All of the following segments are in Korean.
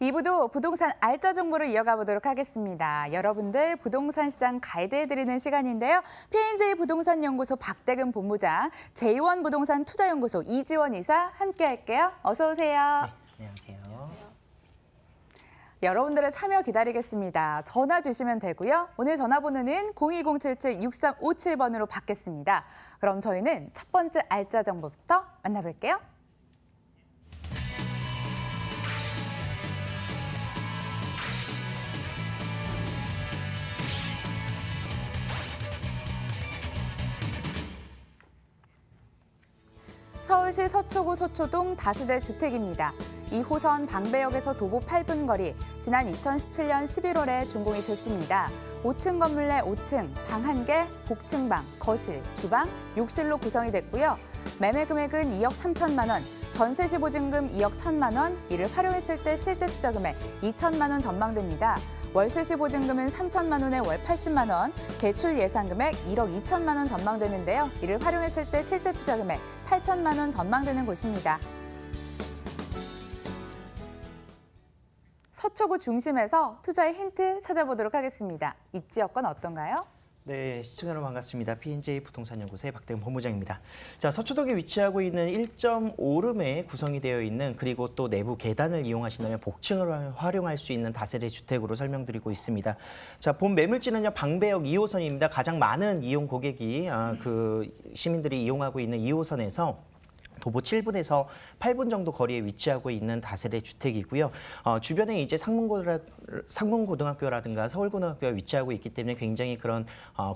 2부도 부동산 알짜 정보를 이어가 보도록 하겠습니다. 여러분들 부동산 시장 가이드해드리는 시간인데요. P&J 부동산 연구소 박대근 본부장, 제1 부동산 투자연구소 이지원 이사 함께 할게요. 어서 오세요. 네, 안녕하세요. 여러분들의 참여 기다리겠습니다. 전화 주시면 되고요. 오늘 전화번호는 02077-6357번으로 받겠습니다. 그럼 저희는 첫 번째 알짜 정보부터 만나볼게요. 서울시 서초구 서초동 다세대 주택입니다. 2호선 방배역에서 도보 8분 거리, 지난 2017년 11월에 준공이 됐습니다. 5층 건물 내 5층, 방 1개, 복층방, 거실, 주방, 욕실로 구성이 됐고요. 매매 금액은 2억 3천만 원, 전세 시 보증금 2억 1천만 원, 이를 활용했을 때 실제 투자 금액 2천만 원 전망됩니다. 월세 시 보증금은 3천만 원에 월 80만 원, 대출 예상 금액 1억 2천만 원 전망되는데요. 이를 활용했을 때 실제 투자 금액 8천만 원 전망되는 곳입니다. 서초구 중심에서 투자의 힌트 찾아보도록 하겠습니다. 이 지역권 어떤가요? 네, 시청자 여러분 반갑습니다. P&J 부동산 연구소의 박대근 본부장입니다. 자, 서초동에 위치하고 있는 1.5룸에 구성이 되어 있는, 그리고 또 내부 계단을 이용하신다면 복층을 활용할 수 있는 다세대 주택으로 설명드리고 있습니다. 자, 본 매물지는요, 방배역 2호선입니다. 가장 많은 이용 고객이 시민들이 이용하고 있는 2호선에서 도보 7분에서 8분 정도 거리에 위치하고 있는 다세대 주택이고요. 주변에 이제 상문고등학교라든가 서울고등학교가 위치하고 있기 때문에 굉장히 그런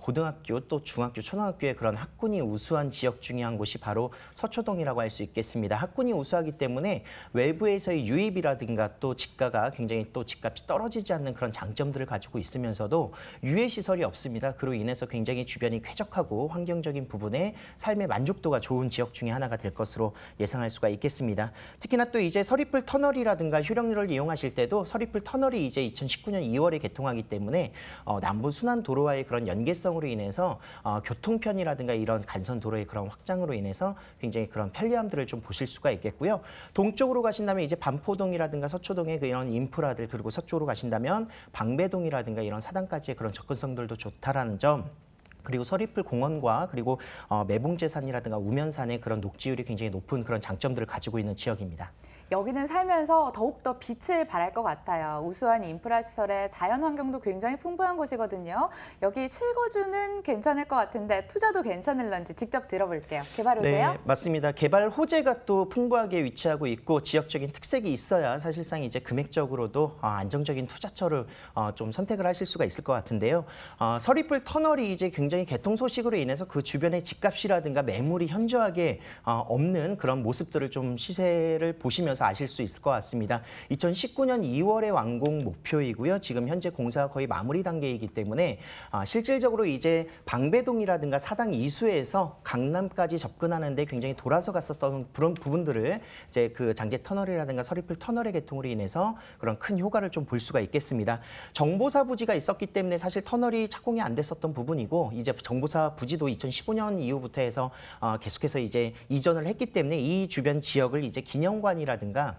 고등학교 또 중학교, 초등학교의 그런 학군이 우수한 지역 중에 한 곳이 바로 서초동이라고 할 수 있겠습니다. 학군이 우수하기 때문에 외부에서의 유입이라든가 또 집가가 굉장히 또 집값이 떨어지지 않는 그런 장점들을 가지고 있으면서도 유해 시설이 없습니다. 그로 인해서 굉장히 주변이 쾌적하고 환경적인 부분에 삶의 만족도가 좋은 지역 중에 하나가 될 것으로 예상할 수가 있겠습니다. 특히나 또 이제 서리풀 터널이라든가 효령로를 이용하실 때도 서리풀 터널이 이제 2019년 2월에 개통하기 때문에 남부 순환 도로와의 그런 연계성으로 인해서 교통편이라든가 이런 간선 도로의 그런 확장으로 인해서 굉장히 그런 편리함들을 좀 보실 수가 있겠고요. 동쪽으로 가신다면 이제 반포동이라든가 서초동의 이런 인프라들, 그리고 서쪽으로 가신다면 방배동이라든가 이런 사당까지의 그런 접근성들도 좋다라는 점. 그리고 서리풀 공원과 그리고 매봉제산이라든가 우면산의 그런 녹지율이 굉장히 높은 그런 장점들을 가지고 있는 지역입니다. 여기는 살면서 더욱더 빛을 발할 것 같아요. 우수한 인프라 시설에 자연 환경도 굉장히 풍부한 곳이거든요. 여기 실거주는 괜찮을 것 같은데 투자도 괜찮을런지 직접 들어볼게요. 개발 호재요? 네, 맞습니다. 개발 호재가 또 풍부하게 위치하고 있고 지역적인 특색이 있어야 사실상 이제 금액적으로도 안정적인 투자처를 좀 선택을 하실 수가 있을 것 같은데요. 서리풀 터널이 이제 굉장히 개통 소식으로 인해서 그 주변의 집값이라든가 매물이 현저하게 없는 그런 모습들을 좀 시세를 보시면서 아실 수 있을 것 같습니다. 2019년 2월에 완공 목표이고요. 지금 현재 공사가 거의 마무리 단계이기 때문에 실질적으로 이제 방배동이라든가 사당 이수에서 강남까지 접근하는데 굉장히 돌아서 갔었던 그런 부분들을 이제 그 장제 터널이라든가 서리풀 터널의 개통으로 인해서 그런 큰 효과를 좀 볼 수가 있겠습니다. 정보사 부지가 있었기 때문에 사실 터널이 착공이 안 됐었던 부분이고, 이제 정보사 부지도 2015년 이후부터 해서 계속해서 이제 이전을 했기 때문에 이 주변 지역을 이제 기념관이라든가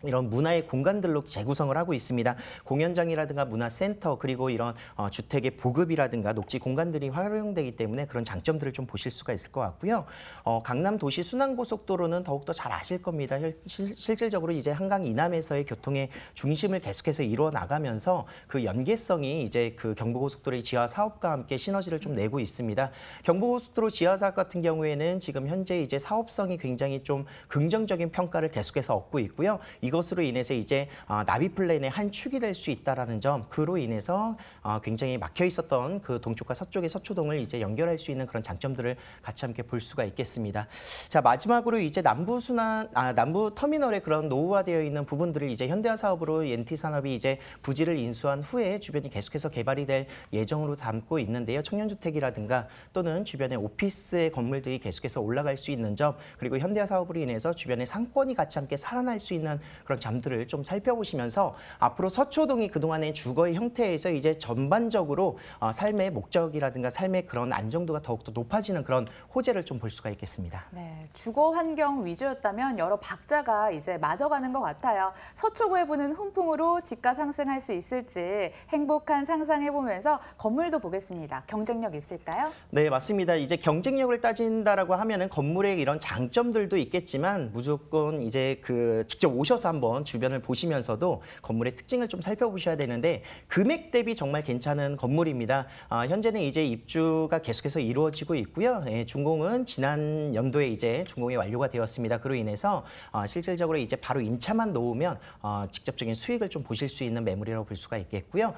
이런 문화의 공간들로 재구성을 하고 있습니다. 공연장이라든가 문화센터, 그리고 이런 주택의 보급이라든가 녹지 공간들이 활용되기 때문에 그런 장점들을 좀 보실 수가 있을 것 같고요. 강남 도시 순환고속도로는 더욱더 잘 아실 겁니다. 실질적으로 이제 한강 이남에서의 교통의 중심을 계속해서 이루어 나가면서 그 연계성이 이제 그 경부고속도로의 지하 사업과 함께 시너지를 좀 내고 있습니다. 경부고속도로 지하 사업 같은 경우에는 지금 현재 이제 사업성이 굉장히 좀 긍정적인 평가를 계속해서 얻고 있고요. 이것으로 인해서 이제 나비 플랜의 한 축이 될 수 있다라는 점, 그로 인해서 굉장히 막혀 있었던 그 동쪽과 서쪽의 서초동을 이제 연결할 수 있는 그런 장점들을 같이 함께 볼 수가 있겠습니다. 자, 마지막으로 이제 남부 터미널의 그런 노후화되어 있는 부분들을 이제 현대화 사업으로 NT 산업이 이제 부지를 인수한 후에 주변이 계속해서 개발이 될 예정으로 담고 있는데요. 청년주택이라든가 또는 주변의 오피스의 건물들이 계속해서 올라갈 수 있는 점, 그리고 현대화 사업으로 인해서 주변의 상권이 같이 함께 살아날 수 있는 그런 점들을 좀 살펴보시면서 앞으로 서초동이 그동안의 주거의 형태에서 이제 전반적으로 삶의 목적이라든가 삶의 그런 안정도가 더욱더 높아지는 그런 호재를 좀 볼 수가 있겠습니다. 네, 주거 환경 위주였다면 여러 박자가 이제 맞아가는 것 같아요. 서초구에 부는 훈풍으로 집가 상승할 수 있을지 행복한 상상해보면서 건물도 보겠습니다. 경쟁력 있을까요? 네, 맞습니다. 이제 경쟁력을 따진다라고 하면은 건물의 이런 장점들도 있겠지만 무조건 이제 직접 오셔서 한번 주변을 보시면서도 건물의 특징을 좀 살펴보셔야 되는데 금액 대비 정말 괜찮은 건물입니다. 현재는 이제 입주가 계속해서 이루어지고 있고요. 예, 준공은 지난 연도에 이제 준공이 완료가 되었습니다. 그로 인해서 실질적으로 이제 바로 임차만 놓으면 직접적인 수익을 좀 보실 수 있는 매물이라고 볼 수가 있겠고요.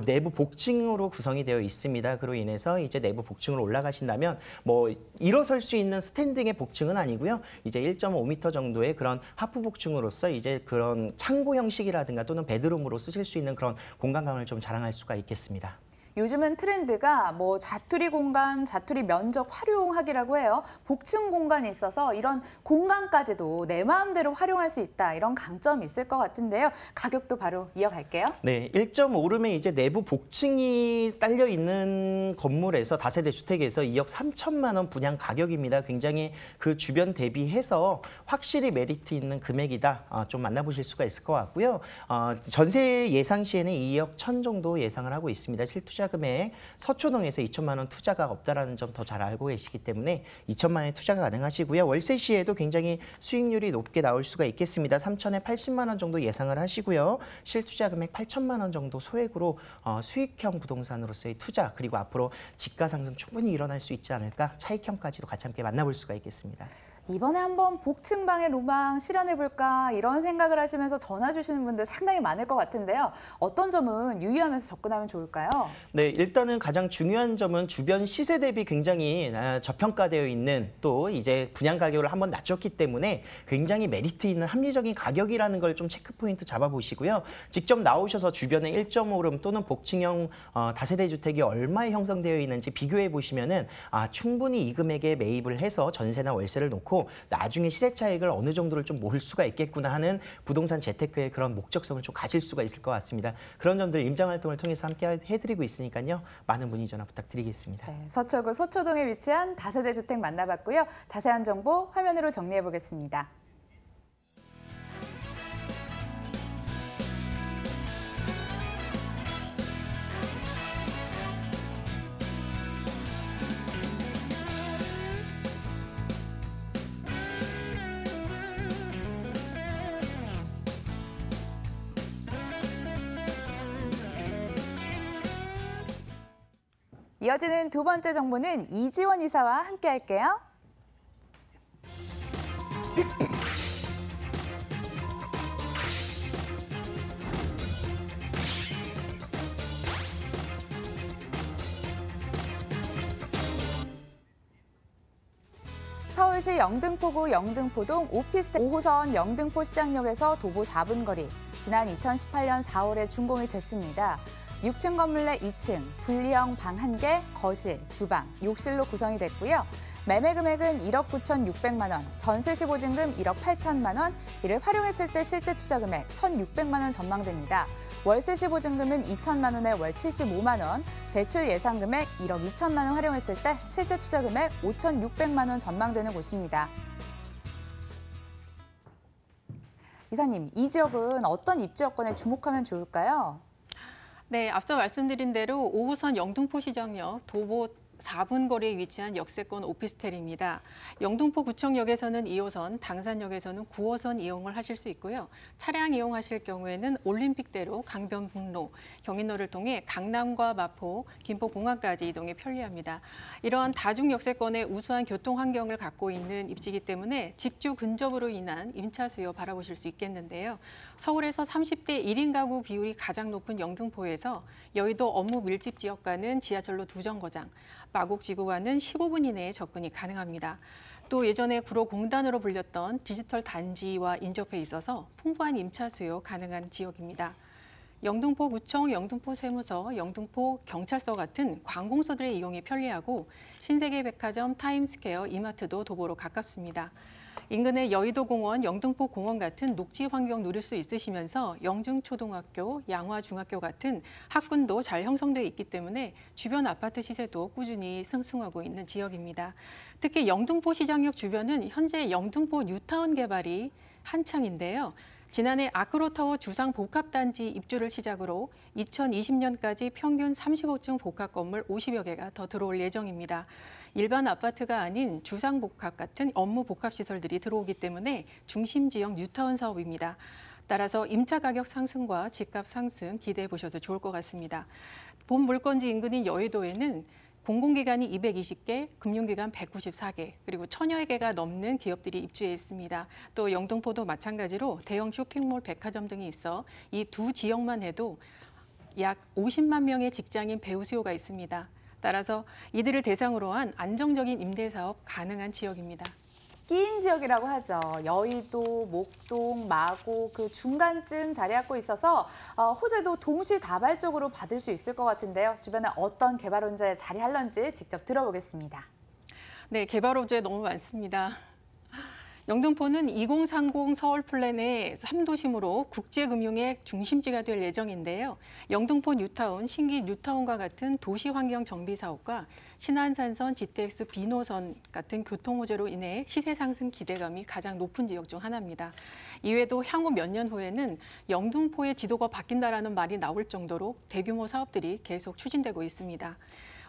내부 복층으로 구성이 되어 있습니다. 그로 인해서 이제 내부 복층으로 올라가신다면 뭐 일어설 수 있는 스탠딩의 복층은 아니고요. 이제 1.5m 정도의 그런 하프 복층으로서 이제 그런 창고 형식이라든가 또는 베드룸으로 쓰실 수 있는 그런 공간감을 좀 자랑할 수가 있겠습니다. 요즘은 트렌드가 뭐 자투리 공간, 자투리 면적 활용하기라고 해요. 복층 공간이 있어서 이런 공간까지도 내 마음대로 활용할 수 있다. 이런 강점이 있을 것 같은데요. 가격도 바로 이어갈게요. 네, 1.5룸에 이제 내부 복층이 딸려 있는 건물에서 다세대 주택에서 2억 3천만 원 분양 가격입니다. 굉장히 그 주변 대비해서 확실히 메리트 있는 금액이다. 좀 만나보실 수가 있을 것 같고요. 전세 예상 시에는 2억 1천 정도 예상을 하고 있습니다. 실투자 금액 서초동에서 2천만 원 투자가 없다라는 점 더 잘 알고 계시기 때문에 2천만 원의 투자가 가능하시고요. 월세 시에도 굉장히 수익률이 높게 나올 수가 있겠습니다. 3천에 80만 원 정도 예상을 하시고요. 실투자 금액 8천만 원 정도 소액으로 수익형 부동산으로서의 투자 그리고 앞으로 집가 상승 충분히 일어날 수 있지 않을까 차익형까지도 같이 함께 만나볼 수가 있겠습니다. 이번에 한번 복층방의 로망 실현해볼까 이런 생각을 하시면서 전화 주시는 분들 상당히 많을 것 같은데요. 어떤 점은 유의하면서 접근하면 좋을까요? 네, 일단은 가장 중요한 점은 주변 시세 대비 굉장히 저평가되어 있는 또 이제 분양 가격을 한번 낮췄기 때문에 굉장히 메리트 있는 합리적인 가격이라는 걸 좀 체크 포인트 잡아보시고요. 직접 나오셔서 주변에 1.5룸 또는 복층형 다세대 주택이 얼마에 형성되어 있는지 비교해 보시면은 충분히 이 금액에 매입을 해서 전세나 월세를 놓고 나중에 시세 차익을 어느 정도를 좀 모을 수가 있겠구나 하는 부동산 재테크의 그런 목적성을 좀 가질 수가 있을 것 같습니다. 그런 점들 임장 활동을 통해서 함께 해드리고 있으니까요. 많은 문의 전화 부탁드리겠습니다. 네, 서초구 서초동에 위치한 다세대 주택 만나봤고요. 자세한 정보 화면으로 정리해 보겠습니다. 이어지는 두 번째 정보는 이지원 이사와 함께 할게요. 서울시 영등포구 영등포동 오피스텔 5호선 영등포 시장역에서 도보 4분 거리, 지난 2018년 4월에 준공이 됐습니다. 6층 건물 내 2층, 분리형 방 1개, 거실, 주방, 욕실로 구성이 됐고요. 매매 금액은 1억 9,600만 원, 전세 시 보증금 1억 8천만 원, 이를 활용했을 때 실제 투자 금액 1,600만 원 전망됩니다. 월세 시 보증금은 2천만 원에 월 75만 원, 대출 예상 금액 1억 2천만 원 활용했을 때 실제 투자 금액 5,600만 원 전망되는 곳입니다. 이사님, 이 지역은 어떤 입지 여건에 주목하면 좋을까요? 네, 앞서 말씀드린 대로 5호선 영등포시장역 도보 4분 거리에 위치한 역세권 오피스텔입니다. 영등포구청역에서는 2호선, 당산역에서는 9호선 이용을 하실 수 있고요. 차량 이용하실 경우에는 올림픽대로, 강변북로, 경인로를 통해 강남과 마포, 김포공항까지 이동이 편리합니다. 이러한 다중 역세권의 우수한 교통 환경을 갖고 있는 입지이기 때문에 직주 근접으로 인한 임차 수요 바라보실 수 있겠는데요. 서울에서 30대 1인 가구 비율이 가장 높은 영등포에서 여의도 업무 밀집 지역과는 지하철로 2정거장, 마곡지구와는 15분 이내에 접근이 가능합니다. 또 예전에 구로공단으로 불렸던 디지털 단지와 인접해 있어서 풍부한 임차 수요 가능한 지역입니다. 영등포구청, 영등포세무서, 영등포경찰서 같은 관공서들의 이용이 편리하고 신세계백화점, 타임스퀘어, 이마트도 도보로 가깝습니다. 인근의 여의도공원, 영등포공원 같은 녹지 환경 누릴 수 있으시면서 영중초등학교, 양화중학교 같은 학군도 잘 형성돼 있기 때문에 주변 아파트 시세도 꾸준히 상승하고 있는 지역입니다. 특히 영등포 시장역 주변은 현재 영등포 뉴타운 개발이 한창인데요. 지난해 아크로타워 주상 복합단지 입주를 시작으로 2020년까지 평균 35층 복합 건물 50여 개가 더 들어올 예정입니다. 일반 아파트가 아닌 주상 복합 같은 업무 복합 시설들이 들어오기 때문에 중심 지역 뉴타운 사업입니다. 따라서 임차 가격 상승과 집값 상승 기대해 보셔도 좋을 것 같습니다. 본 물건지 인근인 여의도에는 공공기관이 220개, 금융기관 194개, 그리고 1000여 개가 넘는 기업들이 입주해 있습니다. 또 영등포도 마찬가지로 대형 쇼핑몰, 백화점 등이 있어 이 두 지역만 해도 약 50만 명의 직장인 배우 수요가 있습니다. 따라서 이들을 대상으로 한 안정적인 임대사업 가능한 지역입니다. 끼인 지역이라고 하죠. 여의도, 목동, 마고 그 중간쯤 자리하고 있어서 호재도 동시다발적으로 받을 수 있을 것 같은데요. 주변에 어떤 개발 혼자에 자리할런지 직접 들어보겠습니다. 네, 개발 호재 너무 많습니다. 영등포는 2030 서울 플랜의 3도심으로 국제금융의 중심지가 될 예정인데요. 영등포 뉴타운, 신기 뉴타운과 같은 도시환경 정비 사업과 신안산선, GTX B노선 같은 교통호재로 인해 시세 상승 기대감이 가장 높은 지역 중 하나입니다. 이외에도 향후 몇 년 후에는 영등포의 지도가 바뀐다라는 말이 나올 정도로 대규모 사업들이 계속 추진되고 있습니다.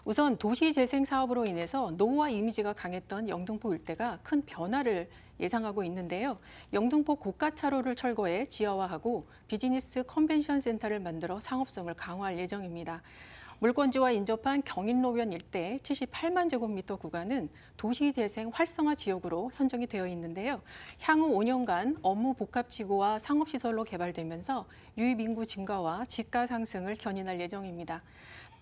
우선 도시재생 사업으로 인해서 노후화 이미지가 강했던 영등포 일대가 큰 변화를 예상하고 있는데요. 영등포 고가차로를 철거해 지하화하고 비즈니스 컨벤션 센터를 만들어 상업성을 강화할 예정입니다. 물건지와 인접한 경인로변 일대 78만 제곱미터 구간은 도시재생 활성화 지역으로 선정이 되어 있는데요. 향후 5년간 업무 복합지구와 상업시설로 개발되면서 유입인구 증가와 집가 상승을 견인할 예정입니다.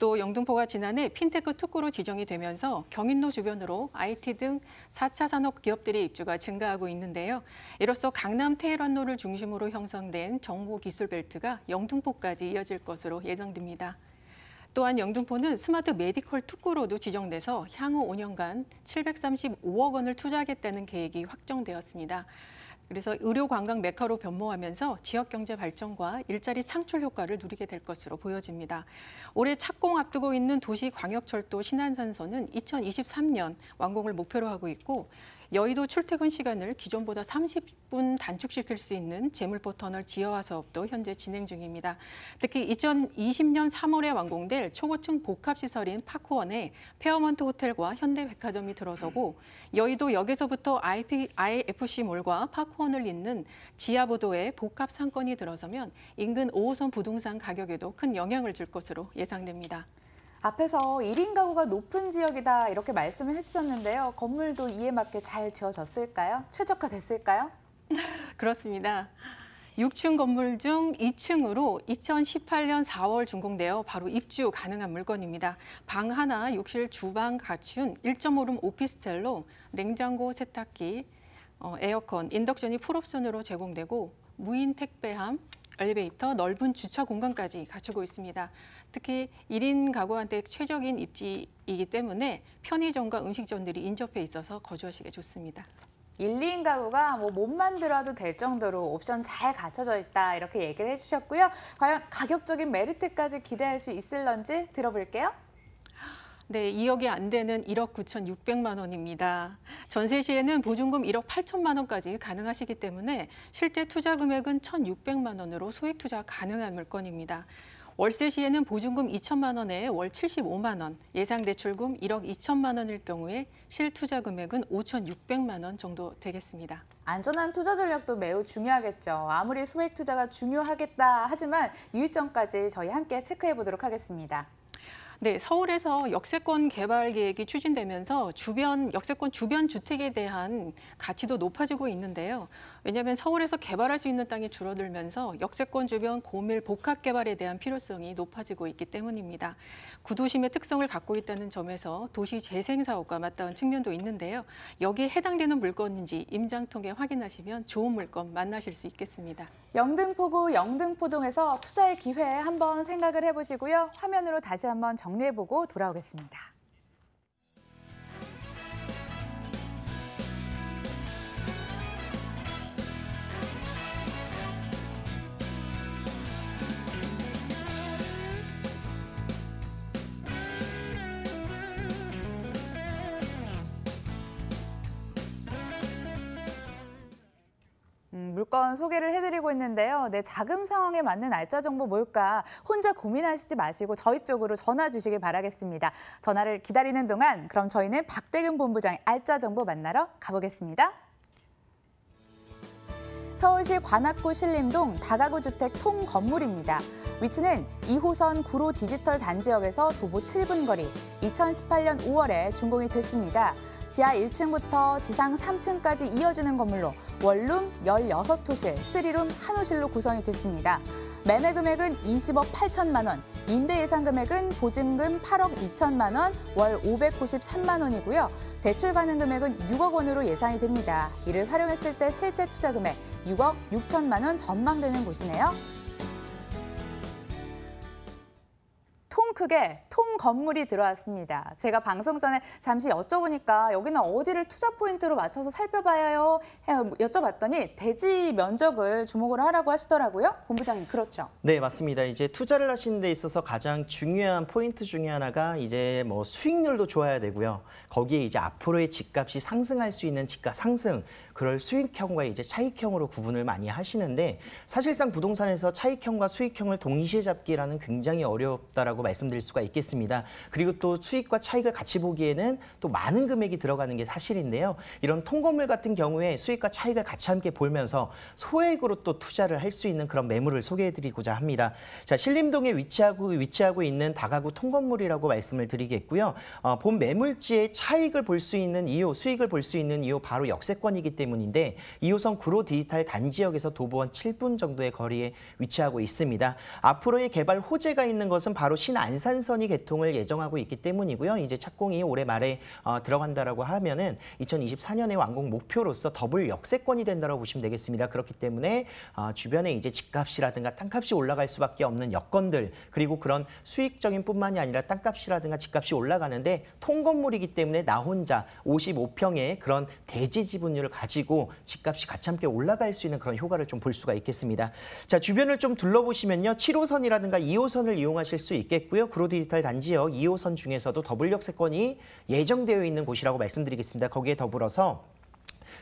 또 영등포가 지난해 핀테크 특구로 지정이 되면서 경인로 주변으로 IT 등 4차 산업 기업들의 입주가 증가하고 있는데요. 이로써 강남 테헤란로를 중심으로 형성된 정보기술벨트가 영등포까지 이어질 것으로 예상됩니다. 또한 영등포는 스마트 메디컬 특구로도 지정돼서 향후 5년간 735억 원을 투자하겠다는 계획이 확정되었습니다. 그래서 의료 관광 메카로 변모하면서 지역 경제 발전과 일자리 창출 효과를 누리게 될 것으로 보여집니다. 올해 착공 앞두고 있는 도시광역철도 신안산선은 2023년 완공을 목표로 하고 있고 여의도 출퇴근 시간을 기존보다 30분 단축시킬 수 있는 제물포 터널 지하화 사업도 현재 진행 중입니다. 특히 2020년 3월에 완공될 초고층 복합시설인 파크원에 페어먼트 호텔과 현대백화점이 들어서고 여의도 역에서부터 IFC몰과 파크원을 잇는 지하보도에 복합 상권이 들어서면 인근 5호선 부동산 가격에도 큰 영향을 줄 것으로 예상됩니다. 앞에서 1인 가구가 높은 지역이다 이렇게 말씀을 해주셨는데요. 건물도 이에 맞게 잘 지어졌을까요? 최적화됐을까요? 그렇습니다. 6층 건물 중 2층으로 2018년 4월 준공되어 바로 입주 가능한 물건입니다. 방 하나, 욕실, 주방 갖춘 1.5룸 오피스텔로 냉장고, 세탁기, 에어컨, 인덕션이 풀옵션으로 제공되고 무인 택배함, 엘리베이터, 넓은 주차 공간까지 갖추고 있습니다. 특히 1인 가구한테 최적인 입지이기 때문에 편의점과 음식점들이 인접해 있어서 거주하시기 좋습니다. 1, 2인 가구가 못 만들어도 될 정도로 옵션 잘 갖춰져 있다 이렇게 얘기를 해주셨고요. 과연 가격적인 메리트까지 기대할 수 있을런지 들어볼게요. 네, 2억이 안 되는 1억 9,600만 원입니다. 전세 시에는 보증금 1억 8천만 원까지 가능하시기 때문에 실제 투자 금액은 1,600만 원으로 소액 투자 가능한 물건입니다. 월세 시에는 보증금 2천만 원에 월 75만 원, 예상 대출금 1억 2천만 원일 경우에 실투자 금액은 5,600만 원 정도 되겠습니다. 안전한 투자 전략도 매우 중요하겠죠. 아무리 소액 투자가 중요하겠다 하지만 유의점까지 저희 함께 체크해 보도록 하겠습니다. 네, 서울에서 역세권 개발 계획이 추진되면서 역세권 주변 주택에 대한 가치도 높아지고 있는데요. 왜냐하면 서울에서 개발할 수 있는 땅이 줄어들면서 역세권 주변 고밀 복합 개발에 대한 필요성이 높아지고 있기 때문입니다. 구도심의 특성을 갖고 있다는 점에서 도시 재생 사업과 맞닿은 측면도 있는데요. 여기에 해당되는 물건인지 임장 통해 확인하시면 좋은 물건 만나실 수 있겠습니다. 영등포구 영등포동에서 투자의 기회 한번 생각을 해보시고요. 화면으로 다시 한번 정리해보고 돌아오겠습니다. 물건 소개를 해드리고 있는데요. 내 자금 상황에 맞는 알짜 정보 뭘까? 혼자 고민하시지 마시고 저희 쪽으로 전화 주시길 바라겠습니다. 전화를 기다리는 동안 그럼 저희는 박대근 본부장의 알짜 정보 만나러 가보겠습니다. 서울시 관악구 신림동 다가구 주택 통 건물입니다. 위치는 2호선 구로 디지털 단지역에서 도보 7분 거리, 2018년 5월에 준공이 됐습니다. 지하 1층부터 지상 3층까지 이어지는 건물로 원룸 16호실, 3룸 1호실로 구성이 됐습니다. 매매 금액은 20억 8천만 원, 임대 예상 금액은 보증금 8억 2천만 원, 월 593만 원이고요. 대출 가능 금액은 6억 원으로 예상이 됩니다. 이를 활용했을 때 실제 투자 금액 6억 6천만 원 전망되는 곳이네요. 통 크게 통 건물이 들어왔습니다. 제가 방송 전에 잠시 여쭤보니까 여기는 어디를 투자 포인트로 맞춰서 살펴봐야 해요? 여쭤봤더니 대지 면적을 주목을 하라고 하시더라고요. 본부장님, 그렇죠? 네, 맞습니다. 이제 투자를 하시는 데 있어서 가장 중요한 포인트 중에 하나가 이제 뭐 수익률도 좋아야 되고요. 거기에 이제 앞으로의 집값이 상승할 수 있는 집값 상승, 그럴 수익형과 이제 차익형으로 구분을 많이 하시는데 사실상 부동산에서 차익형과 수익형을 동시에 잡기라는 굉장히 어렵다라고 말씀드릴 수가 있겠습니다. 그리고 또 수익과 차익을 같이 보기에는 또 많은 금액이 들어가는 게 사실인데요. 이런 통건물 같은 경우에 수익과 차익을 같이 함께 보면서 소액으로 또 투자를 할 수 있는 그런 매물을 소개해드리고자 합니다. 자, 신림동에 위치하고 있는 다가구 통건물이라고 말씀을 드리겠고요. 본 매물지의 차익을 볼 수 있는 이유, 수익을 볼 수 있는 이유 바로 역세권이기 때문인데 2호선 구로 디지털 단지역에서 도보 한 7분 정도의 거리에 위치하고 있습니다. 앞으로의 개발 호재가 있는 것은 바로 신안산선이 개통을 예정하고 있기 때문이고요. 이제 착공이 올해 말에 들어간다라고 하면은 2024년에 완공 목표로서 더블 역세권이 된다고 보시면 되겠습니다. 그렇기 때문에 주변에 이제 집값이라든가 땅값이 올라갈 수밖에 없는 여건들, 그리고 그런 수익적인 뿐만이 아니라 땅값이라든가 집값이 올라가는데 통건물이기 때문에 나 혼자 55평의 그런 대지 지분율을 가지고 집값이 같이 함께 올라갈 수 있는 그런 효과를 좀 볼 수가 있겠습니다. 자, 주변을 좀 둘러보시면요. 7호선이라든가 2호선을 이용하실 수 있겠고요. 구로 디지털 단지역 2호선 중에서도 더블 역세권이 예정되어 있는 곳이라고 말씀드리겠습니다. 거기에 더불어서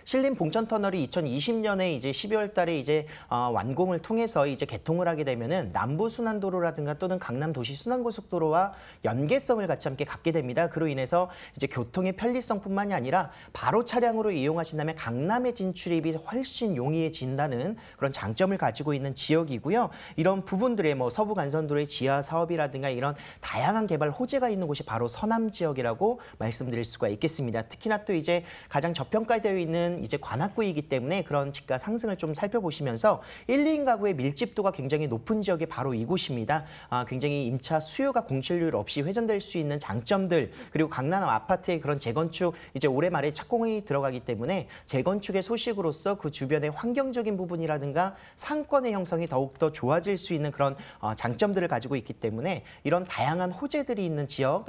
신림 봉천터널이 2020년에 이제 12월 달에 이제 완공을 통해서 이제 개통을 하게 되면은 남부순환도로라든가 또는 강남도시순환고속도로와 연계성을 같이 함께 갖게 됩니다. 그로 인해서 이제 교통의 편리성뿐만이 아니라 바로 차량으로 이용하신다면 강남의 진출입이 훨씬 용이해진다는 그런 장점을 가지고 있는 지역이고요. 이런 부분들의 뭐 서부 간선도로의 지하 사업이라든가 이런 다양한 개발 호재가 있는 곳이 바로 서남 지역이라고 말씀드릴 수가 있겠습니다. 특히나 또 이제 가장 저평가되어 있는 이제 관악구이기 때문에 그런 집가 상승을 좀 살펴보시면서 1, 2인 가구의 밀집도가 굉장히 높은 지역이 바로 이곳입니다. 굉장히 임차 수요가 공실률 없이 회전될 수 있는 장점들, 그리고 강남 아파트의 그런 재건축 이제 올해 말에 착공이 들어가기 때문에 재건축의 소식으로서 그 주변의 환경적인 부분이라든가 상권의 형성이 더욱더 좋아질 수 있는 그런 장점들을 가지고 있기 때문에 이런 다양한 호재들이 있는 지역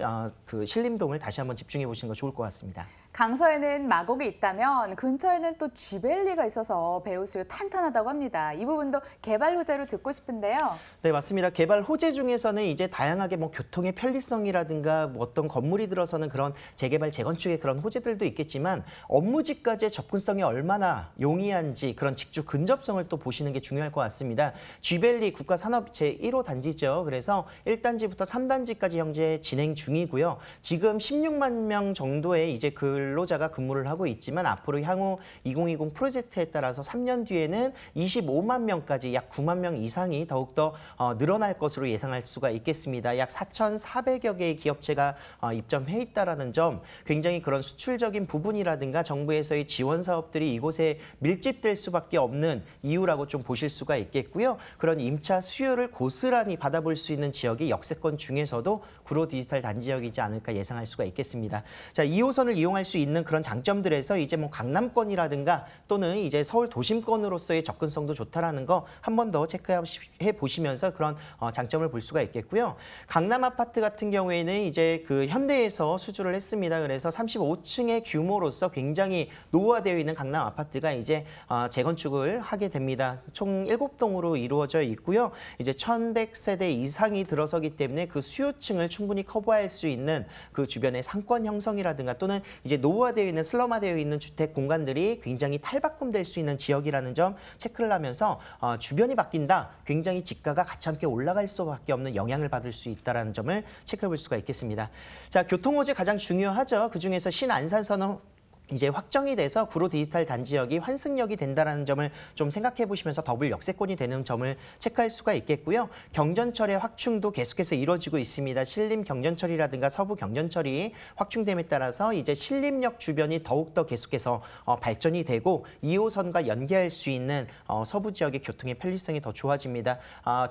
그 신림동을 다시 한번 집중해 보시는 거 좋을 것 같습니다. 강서에는 마곡이 있다면 근처에는 또 쥐벨리가 있어서 배우 수요 탄탄하다고 합니다. 이 부분도 개발 호재로 듣고 싶은데요. 네, 맞습니다. 개발 호재 중에서는 이제 다양하게 뭐 교통의 편리성이라든가 뭐 어떤 건물이 들어서는 그런 재개발, 재건축의 그런 호재들도 있겠지만 업무지까지의 접근성이 얼마나 용이한지 그런 직주 근접성을 또 보시는 게 중요할 것 같습니다. 쥐벨리 국가산업 제1호 단지죠. 그래서 1단지부터 3단지까지 현재 진행 중이고요. 지금 16만 명 정도의 이제 근로자가 근무를 하고 있지만 앞으로 향후 2020 프로젝트에 따라서 3년 뒤에는 25만 명까지 약 9만 명 이상이 더욱더 늘어날 것으로 예상할 수가 있겠습니다. 약 4,400여 개의 기업체가 입점해 있다는 점, 굉장히 그런 수출적인 부분이라든가 정부에서의 지원 사업들이 이곳에 밀집될 수밖에 없는 이유라고 좀 보실 수가 있겠고요. 그런 임차 수요를 고스란히 받아볼 수 있는 지역이 역세권 중에서도 구로 디지털 단지역이지 않을까 예상할 수가 있겠습니다. 자, 2호선을 이용할 수 있는 그런 장점들에서 이제 뭐 강남권이라든가 또는 이제 서울 도심권으로서의 접근성도 좋다라는 거 한 번 더 체크해 보시면서 그런 장점을 볼 수가 있겠고요. 강남 아파트 같은 경우에는 이제 그 현대에서 수주를 했습니다. 그래서 35층의 규모로서 굉장히 노후화되어 있는 강남 아파트가 이제 재건축을 하게 됩니다. 총 7동으로 이루어져 있고요. 이제 1,100세대 이상이 들어서기 때문에 그 수요층을 충분히 커버할 수 있는 그 주변의 상권 형성이라든가 또는 이제 노후화되어 있는 슬럼화되어 있는 주택 공간들이 굉장히 탈바꿈될 수 있는 지역이라는 점 체크를 하면서 주변이 바뀐다. 굉장히 집가가 같이 함께 올라갈 수밖에 없는 영향을 받을 수 있다는 점을 체크해 볼 수가 있겠습니다. 자, 교통호재 가장 중요하죠. 그중에서 신안산선은 이제 확정이 돼서 구로 디지털 단지역이 환승역이 된다는 점을 좀 생각해 보시면서 더블 역세권이 되는 점을 체크할 수가 있겠고요. 경전철의 확충도 계속해서 이루어지고 있습니다. 신림 경전철이라든가 서부 경전철이 확충됨에 따라서 이제 신림역 주변이 더욱더 계속해서 발전이 되고 2호선과 연계할 수 있는 서부 지역의 교통의 편리성이 더 좋아집니다.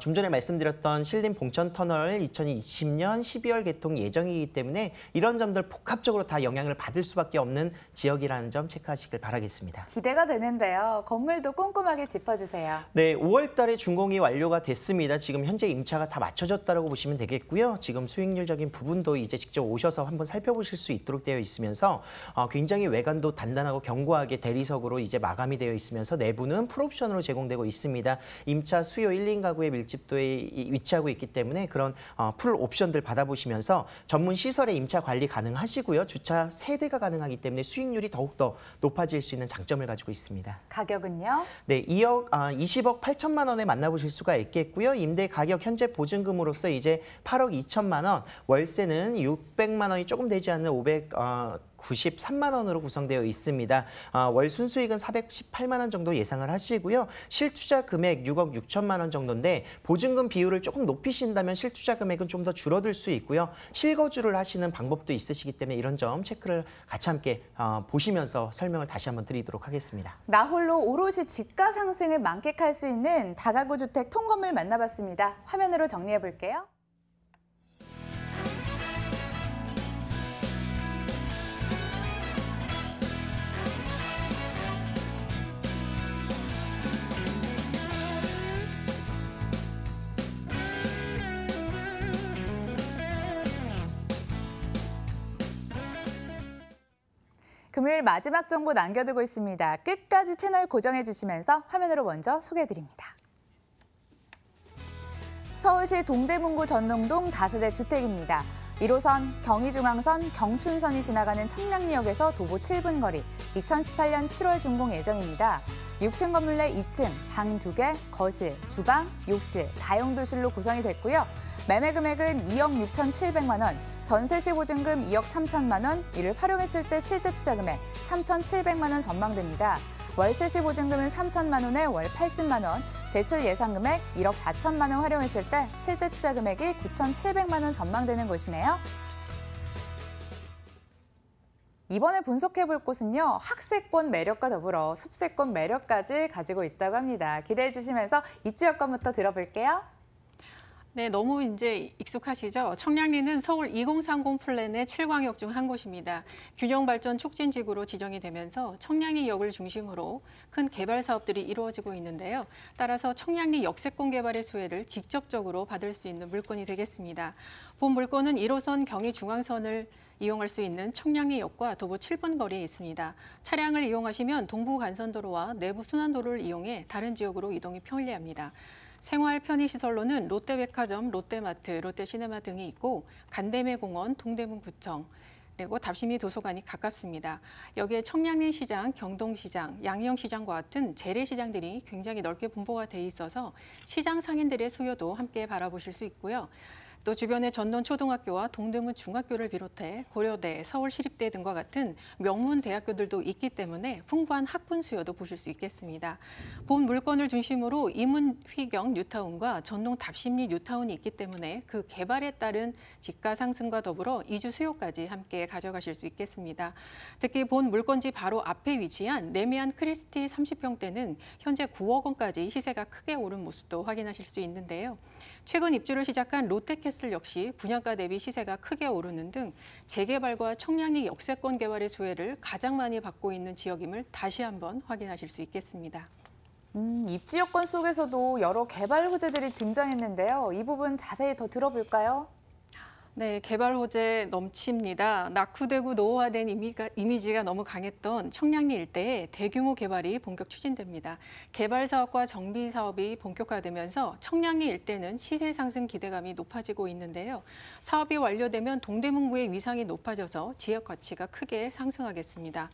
좀 전에 말씀드렸던 신림 봉천터널 2020년 12월 개통 예정이기 때문에 이런 점들 복합적으로 다 영향을 받을 수밖에 없는 지역이라는 점 체크하시길 바라겠습니다. 기대가 되는데요. 건물도 꼼꼼하게 짚어주세요. 네, 5월 달에 준공이 완료가 됐습니다. 지금 현재 임차가 다 맞춰졌다고 보시면 되겠고요. 지금 수익률적인 부분도 이제 직접 오셔서 한번 살펴보실 수 있도록 되어 있으면서 굉장히 외관도 단단하고 견고하게 대리석으로 이제 마감이 되어 있으면서 내부는 풀옵션으로 제공되고 있습니다. 임차 수요 1인 가구의 밀집도에 위치하고 있기 때문에 그런 풀옵션들 받아보시면서 전문 시설의 임차 관리 가능하시고요. 주차 3대가 가능하기 때문에 수익률이 더욱더 높아질 수 있는 장점을 가지고 있습니다. 가격은요? 네, 20억 8천만 원에 만나보실 수가 있겠고요. 임대 가격 현재 보증금으로서 이제 8억 2천만 원, 월세는 600만 원이 조금 되지 않는 593만 원으로 구성되어 있습니다. 월 순수익은 418만 원 정도 예상을 하시고요. 실투자 금액 6억 6천만 원 정도인데 보증금 비율을 조금 높이신다면 실투자 금액은 좀 더 줄어들 수 있고요. 실거주를 하시는 방법도 있으시기 때문에 이런 점 체크를 같이 함께 보시면서 설명을 다시 한번 드리도록 하겠습니다. 나홀로 오롯이 집가 상승을 만끽할 수 있는 다가구 주택 통건물 만나봤습니다. 화면으로 정리해 볼게요. 금요일 마지막 정보 남겨두고 있습니다. 끝까지 채널 고정해 주시면서 화면으로 먼저 소개해드립니다. 서울시 동대문구 전농동 다세대 주택입니다. 1호선, 경의중앙선, 경춘선이 지나가는 청량리역에서 도보 7분 거리, 2018년 7월 준공 예정입니다. 6층 건물 내 2층, 방 2개, 거실, 주방, 욕실, 다용도실로 구성이 됐고요. 매매 금액은 2억 6,700만 원, 전세 시 보증금 2억 3천만 원, 이를 활용했을 때 실제 투자 금액 3,700만 원 전망됩니다. 월세 시 보증금은 3천만 원에 월 80만 원, 대출 예상 금액 1억 4천만 원 활용했을 때 실제 투자 금액이 9,700만 원 전망되는 곳이네요. 이번에 분석해볼 곳은요, 학세권 매력과 더불어 숲세권 매력까지 가지고 있다고 합니다. 기대해 주시면서 입지 여건부터 들어볼게요. 네, 너무 이제 익숙하시죠? 청량리는 서울 2030 플랜의 7광역 중 한 곳입니다. 균형 발전 촉진지구로 지정이 되면서 청량리역을 중심으로 큰 개발 사업들이 이루어지고 있는데요. 따라서 청량리 역세권 개발의 수혜를 직접적으로 받을 수 있는 물건이 되겠습니다. 본 물건은 1호선 경의중앙선을 이용할 수 있는 청량리역과 도보 7분 거리에 있습니다. 차량을 이용하시면 동부 간선도로와 내부 순환도로를 이용해 다른 지역으로 이동이 편리합니다. 생활 편의시설로는 롯데백화점, 롯데마트, 롯데시네마 등이 있고 간대매공원, 동대문구청, 그리고 답심리 도서관이 가깝습니다. 여기에 청량리 시장, 경동시장, 양영시장과 같은 재래시장들이 굉장히 넓게 분포가 돼 있어서 시장 상인들의 수요도 함께 바라보실 수 있고요. 또 주변에 전동초등학교와 동대문 중학교를 비롯해 고려대, 서울시립대 등과 같은 명문 대학교들도 있기 때문에 풍부한 학군 수요도 보실 수 있겠습니다. 본 물건을 중심으로 이문 휘경 뉴타운과 전동 답심리 뉴타운이 있기 때문에 그 개발에 따른 집가 상승과 더불어 이주 수요까지 함께 가져가실 수 있겠습니다. 특히 본 물건지 바로 앞에 위치한 레미안 크리스티 30평대는 현재 9억 원까지 시세가 크게 오른 모습도 확인하실 수 있는데요. 최근 입주를 시작한 롯데캐슬 역시 분양가 대비 시세가 크게 오르는 등 재개발과 청량리 역세권 개발의 수혜를 가장 많이 받고 있는 지역임을 다시 한번 확인하실 수 있겠습니다. 입지 여건 속에서도 여러 개발 호재들이 등장했는데요. 이 부분 자세히 더 들어볼까요? 네, 개발 호재 넘칩니다. 낙후되고 노후화된 이미지가 너무 강했던 청량리 일대에 대규모 개발이 본격 추진됩니다. 개발 사업과 정비 사업이 본격화되면서 청량리 일대는 시세 상승 기대감이 높아지고 있는데요. 사업이 완료되면 동대문구의 위상이 높아져서 지역 가치가 크게 상승하겠습니다.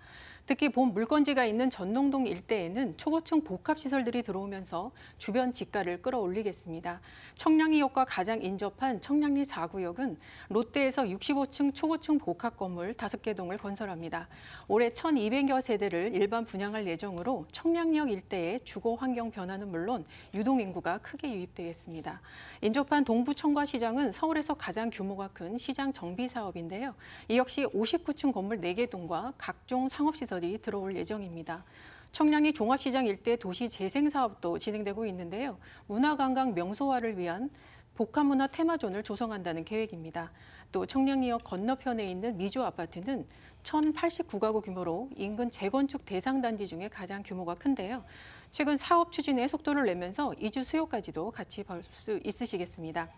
특히 본 물건지가 있는 전농동 일대에는 초고층 복합시설들이 들어오면서 주변 지가를 끌어올리겠습니다. 청량리역과 가장 인접한 청량리 4구역은 롯데에서 65층 초고층 복합 건물 5개 동을 건설합니다. 올해 1,200여 세대를 일반 분양할 예정으로 청량리역 일대의 주거 환경 변화는 물론 유동인구가 크게 유입되겠습니다. 인접한 동부 청과시장은 서울에서 가장 규모가 큰 시장 정비 사업인데요. 이 역시 59층 건물 4개 동과 각종 상업시설이 들어올 예정입니다. 청량리 종합시장 일대 도시 재생 사업도 진행되고 있는데요. 문화관광 명소화를 위한 복합문화 테마존을 조성한다는 계획입니다. 또 청량리역 건너편에 있는 미주 아파트는 1,089가구 규모로 인근 재건축 대상 단지 중에 가장 규모가 큰데요. 최근 사업 추진에 속도를 내면서 이주 수요까지도 같이 볼 수 있으시겠습니다.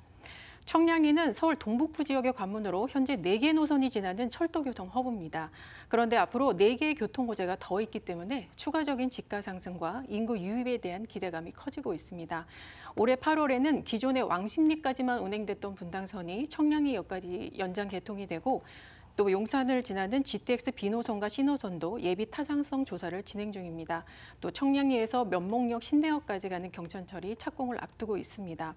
청량리는 서울 동북부 지역의 관문으로 현재 4개 노선이 지나는 철도교통 허브입니다. 그런데 앞으로 4개의 교통 호재가 더 있기 때문에 추가적인 지가 상승과 인구 유입에 대한 기대감이 커지고 있습니다. 올해 8월에는 기존의 왕십리까지만 운행됐던 분당선이 청량리역까지 연장 개통이 되고 또 용산을 지나는 GTX B노선과 C노선도 예비 타당성 조사를 진행 중입니다. 또 청량리에서 면목역 신내역까지 가는 경천철이 착공을 앞두고 있습니다.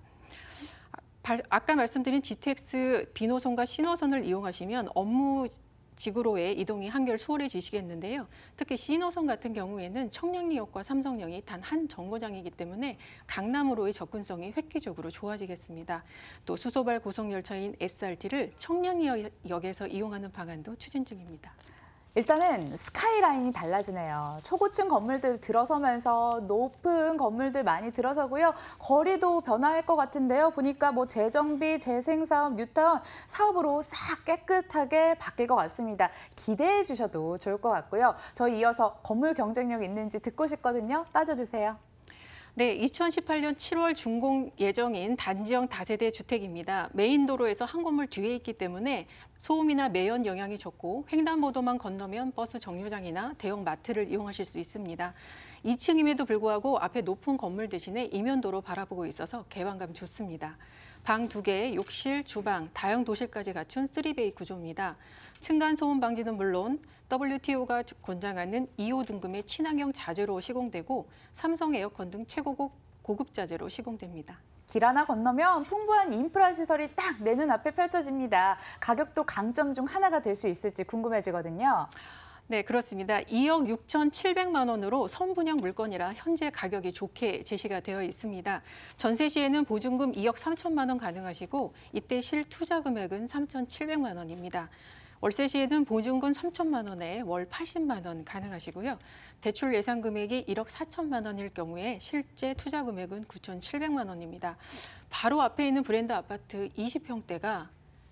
아까 말씀드린 GTX B노선과 C노선을 이용하시면 업무 지구로의 이동이 한결 수월해지시겠는데요. 특히 C노선 같은 경우에는 청량리역과 삼성역이 단 한 정거장이기 때문에 강남으로의 접근성이 획기적으로 좋아지겠습니다. 또 수소발 고속열차인 SRT를 청량리역에서 이용하는 방안도 추진 중입니다. 일단은 스카이라인이 달라지네요. 초고층 건물들 들어서면서 높은 건물들 많이 들어서고요. 거리도 변화할 것 같은데요. 보니까 뭐 재정비, 재생사업, 뉴타운 사업으로 싹 깨끗하게 바뀔 것 같습니다. 기대해 주셔도 좋을 것 같고요. 저희 이어서 건물 경쟁력 있는지 듣고 싶거든요. 따져주세요. 네, 2018년 7월 준공 예정인 단지형 다세대 주택입니다. 메인 도로에서 한 건물 뒤에 있기 때문에 소음이나 매연 영향이 적고 횡단보도만 건너면 버스 정류장이나 대형 마트를 이용하실 수 있습니다. 2층임에도 불구하고 앞에 높은 건물 대신에 이면도로 바라보고 있어서 개방감 좋습니다. 방 2개, 욕실, 주방, 다용 도실까지 갖춘 3베이 구조입니다. 층간소음 방지는 물론 WTO가 권장하는 2호 등급의 친환경 자재로 시공되고 삼성 에어컨 등 최고급 고급 자재로 시공됩니다. 길 하나 건너면 풍부한 인프라 시설이 딱 내 눈앞에 펼쳐집니다. 가격도 강점 중 하나가 될 수 있을지 궁금해지거든요. 네, 그렇습니다. 2억 6,700만 원으로 선분양 물건이라 현재 가격이 좋게 제시가 되어 있습니다. 전세 시에는 보증금 2억 3천만 원 가능하시고 이때 실투자 금액은 3,700만 원입니다. 월세 시에는 보증금 3천만 원에 월 80만 원 가능하시고요. 대출 예상 금액이 1억 4천만 원일 경우에 실제 투자 금액은 9,700만 원입니다. 바로 앞에 있는 브랜드 아파트 20평대가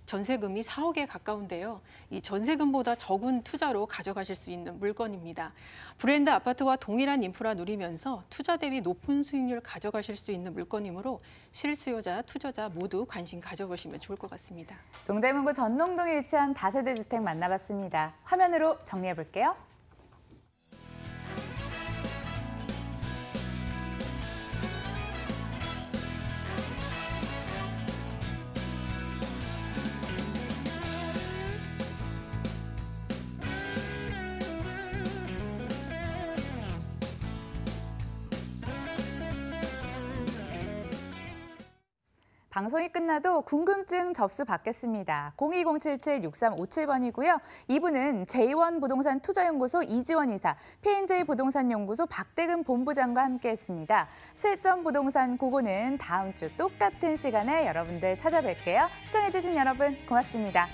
전세금이 4억에 가까운데요. 이 전세금보다 적은 투자로 가져가실 수 있는 물건입니다. 브랜드 아파트와 동일한 인프라 누리면서 투자 대비 높은 수익률 가져가실 수 있는 물건이므로 실수요자, 투자자 모두 관심 가져보시면 좋을 것 같습니다. 동대문구 전농동에 위치한 다세대 주택 만나봤습니다. 화면으로 정리해볼게요. 방송이 끝나도 궁금증 접수 받겠습니다. 02077-6357번이고요. 이분은 J1 부동산 투자연구소 이지원 이사, P&J 부동산 연구소 박대근 본부장과 함께했습니다. 실전 부동산 고고는 다음 주 똑같은 시간에 여러분들 찾아뵐게요. 시청해주신 여러분 고맙습니다.